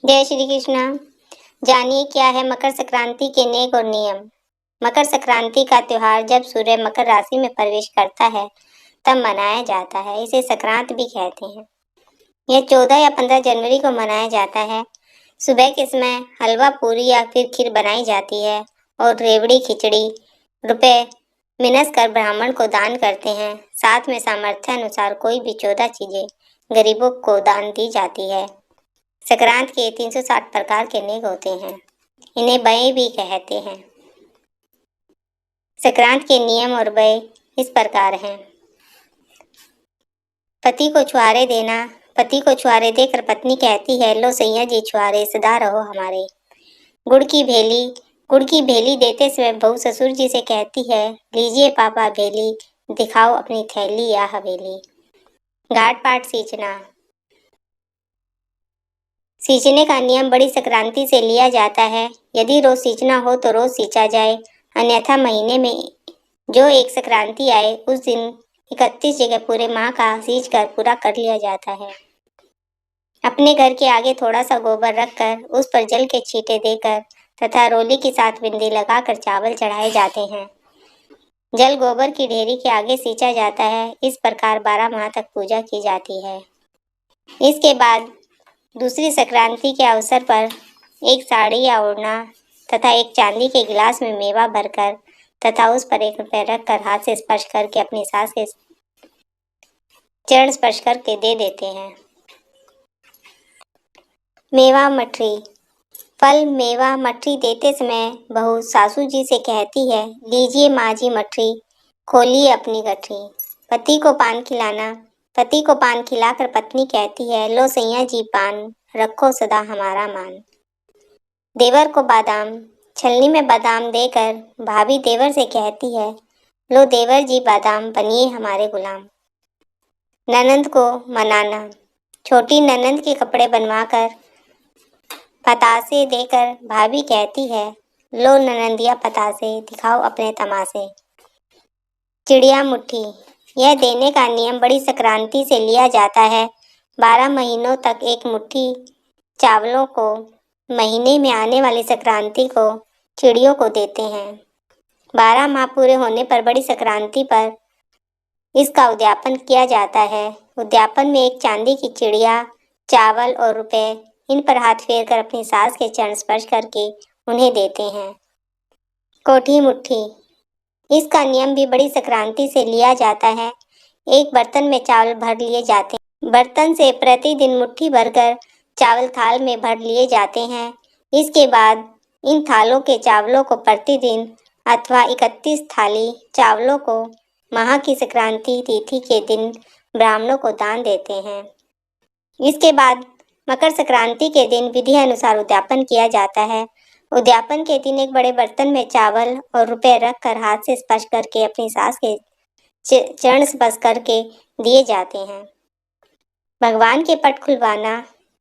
जय श्री कृष्णा। जानिए क्या है मकर संक्रांति के नेम और नियम। मकर संक्रांति का त्योहार जब सूर्य मकर राशि में प्रवेश करता है तब मनाया जाता है। इसे संक्रांत भी कहते हैं। यह 14 या 15 जनवरी को मनाया जाता है। सुबह के समय हलवा पूरी या फिर खीर बनाई जाती है और रेवड़ी खिचड़ी रुपए मिनस कर ब्राह्मण को दान करते हैं। साथ में सामर्थ्य अनुसार कोई भी 14 चीजें गरीबों को दान दी जाती है। संक्रांत के 360 प्रकार के नेक होते हैं। इन्हें बय भी कहते हैं। संक्रांत के नियम और बय इस प्रकार हैं। पति को छुआरे देना। पति को छुआरे देकर पत्नी कहती है, लो सैया जी छुआरे सदा रहो हमारे। गुड़ की भेली। गुड़ की भेली देते समय बहू ससुर जी से कहती है, लीजिए पापा भेली, दिखाओ अपनी थैली या हवेली। घाट पाट सींचना। सींचने का नियम बड़ी संक्रांति से लिया जाता है। यदि रोज सींचना हो तो रोज सींचा जाए, अन्यथा महीने में जो एक संक्रांति आए उस दिन 31 जगह पूरे माह का सींच कर पूरा कर लिया जाता है। अपने घर के आगे थोड़ा सा गोबर रखकर उस पर जल के छींटे देकर तथा रोली के साथ बिंदी लगाकर चावल चढ़ाए जाते हैं। जल गोबर की ढेरी के आगे सींचा जाता है। इस प्रकार 12 माह तक पूजा की जाती है। इसके बाद दूसरी संक्रांति के अवसर पर एक साड़ी या ओढ़ना तथा एक चांदी के गिलास में मेवा भरकर तथा उस पर 1 रुपया रखकर हाथ से स्पर्श करके अपनी सास के चरण स्पर्श करके दे देते हैं। मेवा मठरी। फल मेवा मठरी देते समय बहू सासू जी से कहती है, लीजिए माँ जी मठरी, खोलिए अपनी गठरी। पति को पान खिलाना। पति को पान खिलाकर पत्नी कहती है, लो सैया जी पान, रखो सदा हमारा मान। देवर को बादाम। छलनी में बादाम देकर भाभी देवर से कहती है, लो देवर जी बादाम, बनिए हमारे गुलाम। ननंद को मनाना। छोटी ननंद के कपड़े बनवाकर पतासे देकर भाभी कहती है, लो ननंदिया पतासे, दिखाओ अपने तमाशे। चिड़िया मुट्ठी। यह देने का नियम बड़ी संक्रांति से लिया जाता है। 12 महीनों तक एक मुट्ठी चावलों को महीने में आने वाली संक्रांति को चिड़ियों को देते हैं। 12 माह पूरे होने पर बड़ी संक्रांति पर इसका उद्यापन किया जाता है। उद्यापन में एक चांदी की चिड़िया, चावल और रुपए इन पर हाथ फेर कर अपनी सास के चरण स्पर्श करके उन्हें देते हैं। कोठी मुट्ठी। इसका नियम भी बड़ी संक्रांति से लिया जाता है। एक बर्तन में चावल भर लिए जाते हैं। बर्तन से प्रतिदिन मुट्ठी भरकर चावल थाल में भर लिए जाते हैं। इसके बाद इन थालों के चावलों को प्रतिदिन अथवा 31 थाली चावलों को माह की संक्रांति तिथि के दिन ब्राह्मणों को दान देते हैं। इसके बाद मकर संक्रांति के दिन विधि अनुसार उद्यापन किया जाता है। उद्यापन के दिन एक बड़े बर्तन में चावल और रुपए रखकर हाथ से स्पर्श करके अपनी सास के चरण स्पर्श करके दिए जाते हैं। भगवान के पट खुलवाना।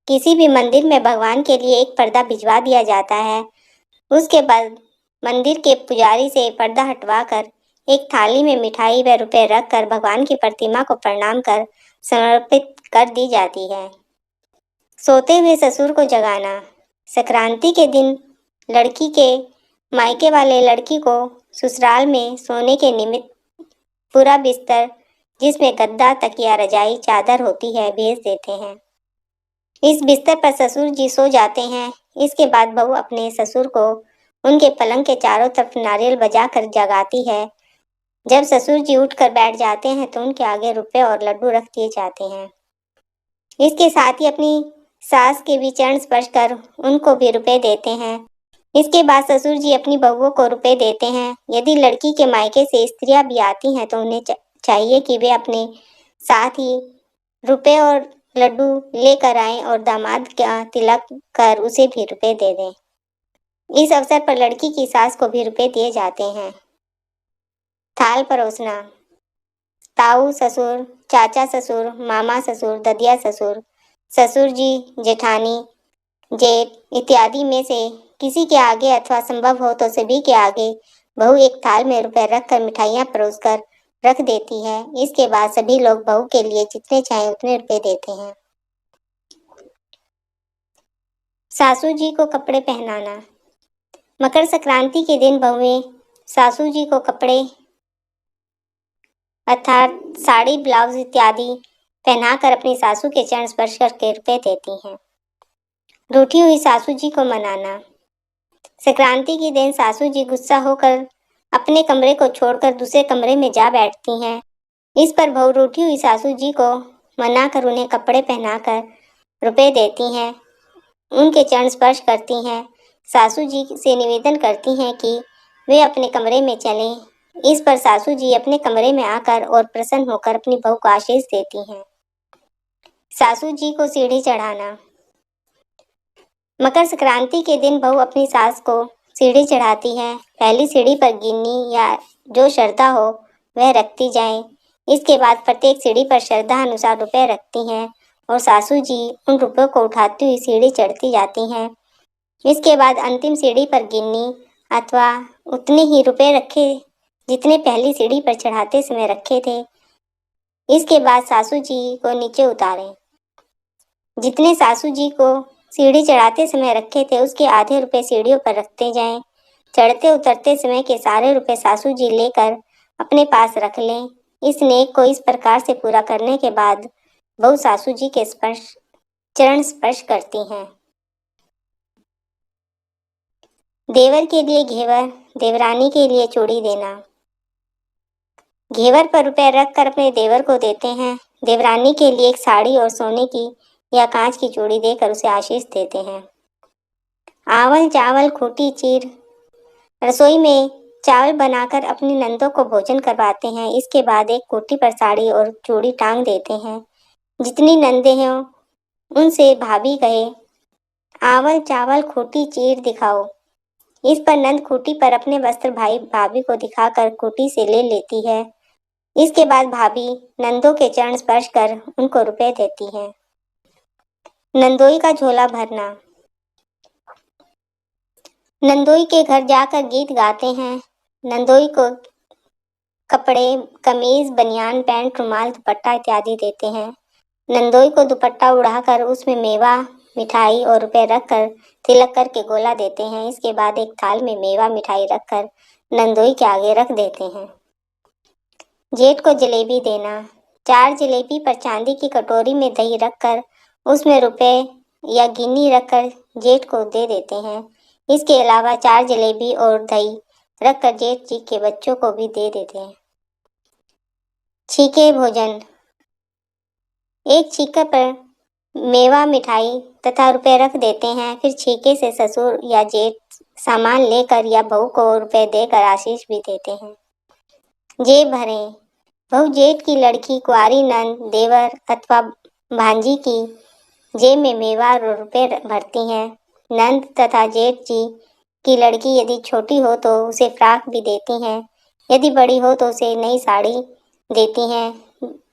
किसी भी मंदिर में भगवान के लिए एक पर्दा भिजवा दिया जाता है। उसके बाद मंदिर के पुजारी से पर्दा हटवाकर एक थाली में मिठाई व रुपए रखकर भगवान की प्रतिमा को प्रणाम कर समर्पित कर दी जाती है। सोते हुए ससुर को जगाना। संक्रांति के दिन लड़की के मायके वाले लड़की को ससुराल में सोने के निमित्त पूरा बिस्तर, जिसमें गद्दा, तकिया, रजाई, चादर होती है, भेज देते हैं। इस बिस्तर पर ससुर जी सो जाते हैं। इसके बाद बहू अपने ससुर को उनके पलंग के चारों तरफ नारियल बजाकर जगाती है। जब ससुर जी उठकर बैठ जाते हैं तो उनके आगे रुपए और लड्डू रख दिए जाते हैं। इसके साथ ही अपनी सास के भी चरण स्पर्श कर उनको भी रुपए देते हैं। इसके बाद ससुर जी अपनी बहुओं को रुपए देते हैं। यदि लड़की के मायके से स्त्रियां भी आती हैं तो उन्हें चाहिए कि वे अपने साथ ही रुपए और लड्डू लेकर आएं और दामाद का तिलक कर उसे भी रुपए दे दें। इस अवसर पर लड़की की सास को भी रुपए दिए जाते हैं। थाल परोसना। ताऊ ससुर, चाचा ससुर, मामा ससुर, ददिया ससुर, ससुर जी, जेठानी, जेठ इत्यादि में से किसी के आगे अथवा संभव हो तो सभी के आगे बहू एक थाल में रुपए रखकर मिठाइयाँ परोसकर रख देती है। इसके बाद सभी लोग बहू के लिए जितने चाहे उतने रुपए देते हैं। सासू जी को कपड़े पहनाना। मकर संक्रांति के दिन बहुएं सासू जी को कपड़े अर्थात साड़ी, ब्लाउज इत्यादि पहनाकर अपनी सासू के चरण स्पर्श करके रुपए देती हैं। रूठी हुई सासू जी को मनाना। संक्रांति के दिन सासू जी गुस्सा होकर अपने कमरे को छोड़कर दूसरे कमरे में जा बैठती हैं। इस पर बहू रूठी हुई सासू जी को मनाकर उन्हें कपड़े पहनाकर रुपए देती हैं, उनके चरण स्पर्श करती हैं, सासू जी से निवेदन करती हैं कि वे अपने कमरे में चलें। इस पर सासू जी अपने कमरे में आकर और प्रसन्न होकर अपनी बहू को आशीष देती हैं। सासू जी को सीढ़ी चढ़ाना। मकर संक्रांति के दिन बहू अपनी सास को सीढ़ी चढ़ाती है। पहली सीढ़ी पर गिन्नी या जो श्रद्धा हो वह रखती जाए। इसके बाद प्रत्येक सीढ़ी पर श्रद्धा अनुसार रुपए रखती हैं और सासू जी उन रुपयों को उठाती हुई सीढ़ी चढ़ती जाती हैं। इसके बाद अंतिम सीढ़ी पर गिन्नी अथवा उतने ही रुपए रखे जितने पहली सीढ़ी पर चढ़ाते समय रखे थे। इसके बाद सासू जी को नीचे उतारें। जितने सासू जी को सीढ़ी चढ़ाते समय रखे थे उसके आधे रुपए सीढ़ियों पर रखते जाएं। चढ़ते उतरते समय के सारे रुपए सासू जी लेकर अपने पास रख लें। इस नेक को इस प्रकार से पूरा करने के बाद बहू सासू जी के चरण स्पर्श करती हैं। देवर के लिए घेवर, देवरानी के लिए चूड़ी देना। घेवर पर रुपए रखकर अपने देवर को देते हैं। देवरानी के लिए एक साड़ी और सोने की या कांच की चूड़ी देकर उसे आशीष देते हैं। आवल चावल खूटी चीर। रसोई में चावल बनाकर अपनी नंदों को भोजन करवाते हैं। इसके बाद एक कोठी पर साड़ी और चूड़ी टांग देते हैं। जितनी नंदे हैं उनसे भाभी कहे, आवल चावल खूटी चीर दिखाओ। इस पर नंद खूटी पर अपने वस्त्र भाई भाभी को दिखाकर खूटी से ले लेती है। इसके बाद भाभी नंदों के चरण स्पर्श कर उनको रुपए देती है। नंदोई का झोला भरना। नंदोई के घर जाकर गीत गाते हैं। नंदोई को कपड़े, कमीज, बनियान, पैंट, रुमाल, दुपट्टा इत्यादि देते हैं। नंदोई को दुपट्टा उड़ाकर उसमें मेवा, मिठाई और रुपए रखकर तिलक करके गोला देते हैं। इसके बाद एक थाल में मेवा मिठाई रखकर नंदोई के आगे रख देते हैं। जेठ को जलेबी देना। 4 जलेबी पर चांदी की कटोरी में दही रखकर उसमें रुपए या गिन्नी रखकर जेठ को दे देते हैं। इसके अलावा 4 जलेबी और दही रखकर जेठ जी के बच्चों को भी दे देते हैं। छीके भोजन। एक छीके पर मेवा, मिठाई तथा रुपए रख देते हैं। फिर छीके से ससुर या जेठ सामान लेकर या बहू को रुपए देकर आशीष भी देते हैं। जेब भरें। बहू जेठ की लड़की, कुंवारी नंद, देवर अथवा भांजी की जेब में मेवा और रुपए भरती हैं। नंद तथा जेठ जी की लड़की यदि छोटी हो तो उसे फ्राक भी देती हैं। यदि बड़ी हो तो उसे नई साड़ी देती हैं।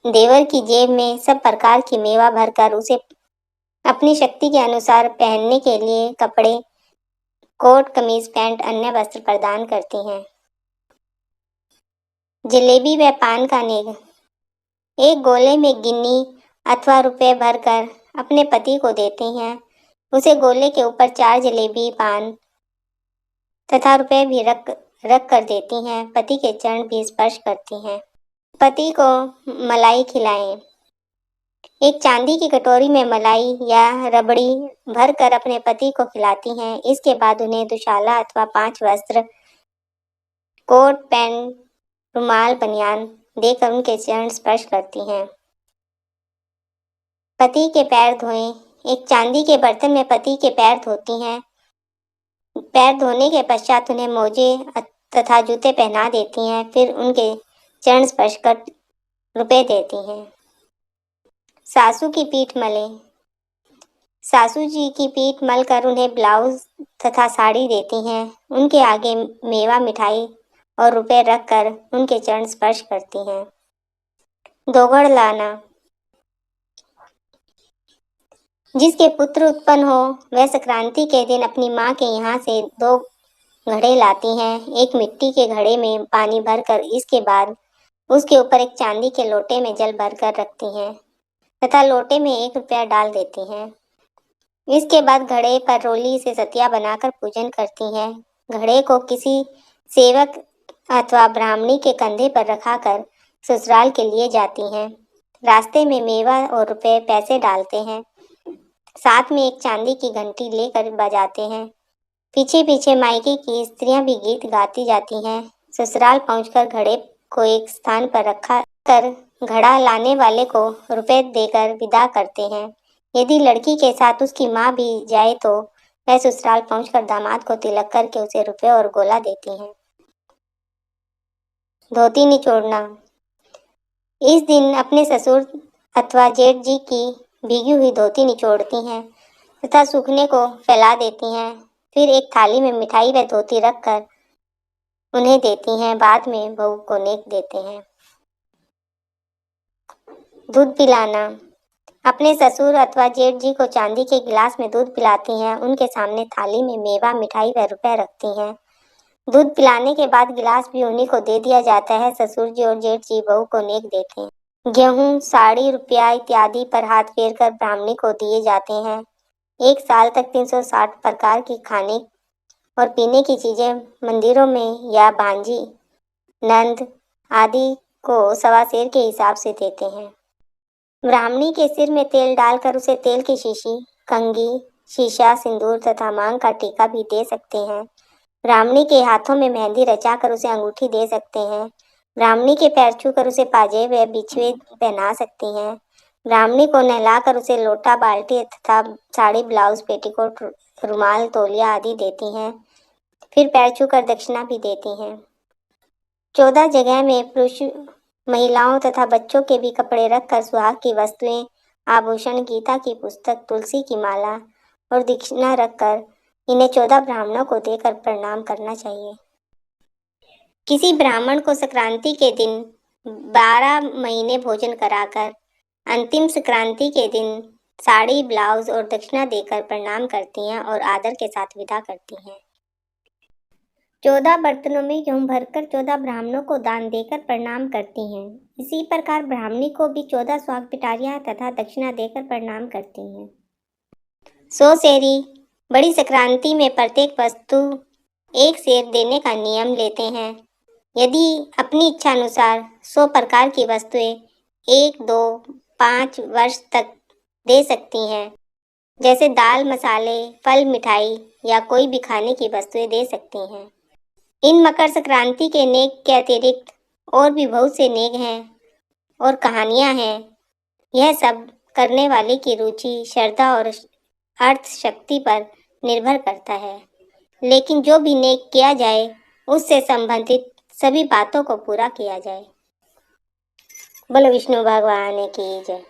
देवर की जेब में सब प्रकार की मेवा भरकर उसे अपनी शक्ति के अनुसार पहनने के लिए कपड़े, कोट, कमीज, पैंट, अन्य वस्त्र प्रदान करती हैं। जलेबी व पान का नेग। एक गोले में गिन्नी अथवा रुपए भरकर अपने पति को देती हैं। उसे गोले के ऊपर 4 जलेबी, पान तथा रुपए भी रख कर देती हैं। पति के चरण भी स्पर्श करती हैं। पति को मलाई खिलाएं। एक चांदी की कटोरी में मलाई या रबड़ी भरकर अपने पति को खिलाती हैं। इसके बाद उन्हें दुशाला अथवा 5 वस्त्र, कोट, पैंट, रुमाल, बनियान देकर उनके चरण स्पर्श करती हैं। पति के पैर धोएं। एक चांदी के बर्तन में पति के पैर धोती हैं। पैर धोने के पश्चात उन्हें मोजे तथा जूते पहना देती हैं। फिर उनके चरण स्पर्श कर रुपए देती हैं। सासू की पीठ मलें। सासू जी की पीठ मलकर उन्हें ब्लाउज तथा साड़ी देती हैं। उनके आगे मेवा, मिठाई और रुपए रखकर उनके चरण स्पर्श करती हैं। दोघड़ लाना। जिसके पुत्र उत्पन्न हो वह संक्रांति के दिन अपनी माँ के यहाँ से 2 घड़े लाती हैं। एक मिट्टी के घड़े में पानी भरकर इसके बाद उसके ऊपर एक चांदी के लोटे में जल भरकर रखती हैं तथा लोटे में 1 रुपया डाल देती हैं। इसके बाद घड़े पर रोली से सतिया बनाकर पूजन करती हैं। घड़े को किसी सेवक अथवा ब्राह्मणी के कंधे पर रखाकर ससुराल के लिए जाती हैं। रास्ते में मेवा और रुपए पैसे डालते हैं। साथ में एक चांदी की घंटी लेकर बजाते हैं। पीछे पीछे मायके की स्त्रियां भी गीत गाती जाती हैं। ससुराल पहुंचकर घड़े को एक स्थान पर रखा कर घड़ा लाने वाले को रुपए देकर विदा करते हैं। यदि लड़की के साथ उसकी माँ भी जाए तो वह ससुराल पहुंचकर दामाद को तिलक करके उसे रुपए और गोला देती हैं। धोती निचोड़ना। इस दिन अपने ससुर अथवा जेठ जी की भीगी हुई धोती निचोड़ती हैं तथा सूखने को फैला देती हैं। फिर एक थाली में मिठाई व धोती रखकर उन्हें देती हैं। बाद में बहू को नेक देते हैं। दूध पिलाना। अपने ससुर अथवा जेठ जी को चांदी के गिलास में दूध पिलाती हैं। उनके सामने थाली में मेवा, मिठाई व रुपए रखती हैं। दूध पिलाने के बाद गिलास भी उन्हीं को दे दिया जाता है। ससुर जी और जेठ जी बहू को नेक देते हैं। गेहूं, साड़ी, रुपया इत्यादि पर हाथ फेर कर ब्राह्मणी को दिए जाते हैं। एक साल तक 360 प्रकार की खाने और पीने की चीजें मंदिरों में या भांजी, नंद आदि को सवा सेर के हिसाब से देते हैं। ब्राह्मणी के सिर में तेल डालकर उसे तेल की शीशी, कंघी, शीशा, सिंदूर तथा मांग का टीका भी दे सकते हैं। ब्राह्मणी के हाथों में मेहंदी रचाकर उसे अंगूठी दे सकते हैं। ब्राह्मणी के पैर छूकर उसे पाजे व बिछुए पहना सकती हैं। ब्राह्मणी को नहलाकर उसे लोटा, बाल्टी तथा साड़ी, ब्लाउज, पेटीकोट, रुमाल, तौलिया आदि देती हैं। फिर पैर छूकर दक्षिणा भी देती हैं। 14 जगह में पुरुष, महिलाओं तथा बच्चों के भी कपड़े रखकर सुहाग की वस्तुएं, आभूषण, गीता की पुस्तक, तुलसी की माला और दक्षिणा रखकर इन्हें 14 ब्राह्मणों को देकर प्रणाम करना चाहिए। किसी ब्राह्मण को संक्रांति के दिन 12 महीने भोजन कराकर अंतिम संक्रांति के दिन साड़ी, ब्लाउज और दक्षिणा देकर प्रणाम करती हैं और आदर के साथ विदा करती हैं। 14 बर्तनों में गेहूं भरकर 14 ब्राह्मणों को दान देकर प्रणाम करती हैं। इसी प्रकार ब्राह्मणी को भी 14 स्वाग पिटारियां तथा दक्षिणा देकर प्रणाम करती हैं। 100 सेरी। बड़ी संक्रांति में प्रत्येक वस्तु 1 सेर देने का नियम लेते हैं। यदि अपनी इच्छा अनुसार 100 प्रकार की वस्तुएं 1, 2, 5 वर्ष तक दे सकती हैं, जैसे दाल, मसाले, फल, मिठाई या कोई भी खाने की वस्तुएं दे सकती हैं। इन मकर संक्रांति के नेक के अतिरिक्त और भी बहुत से नेक हैं और कहानियां हैं। यह सब करने वाले की रुचि, श्रद्धा और अर्थ शक्ति पर निर्भर करता है। लेकिन जो भी नेक किया जाए उससे संबंधित सभी बातों को पूरा किया जाए। बोलो विष्णु भगवान की जय।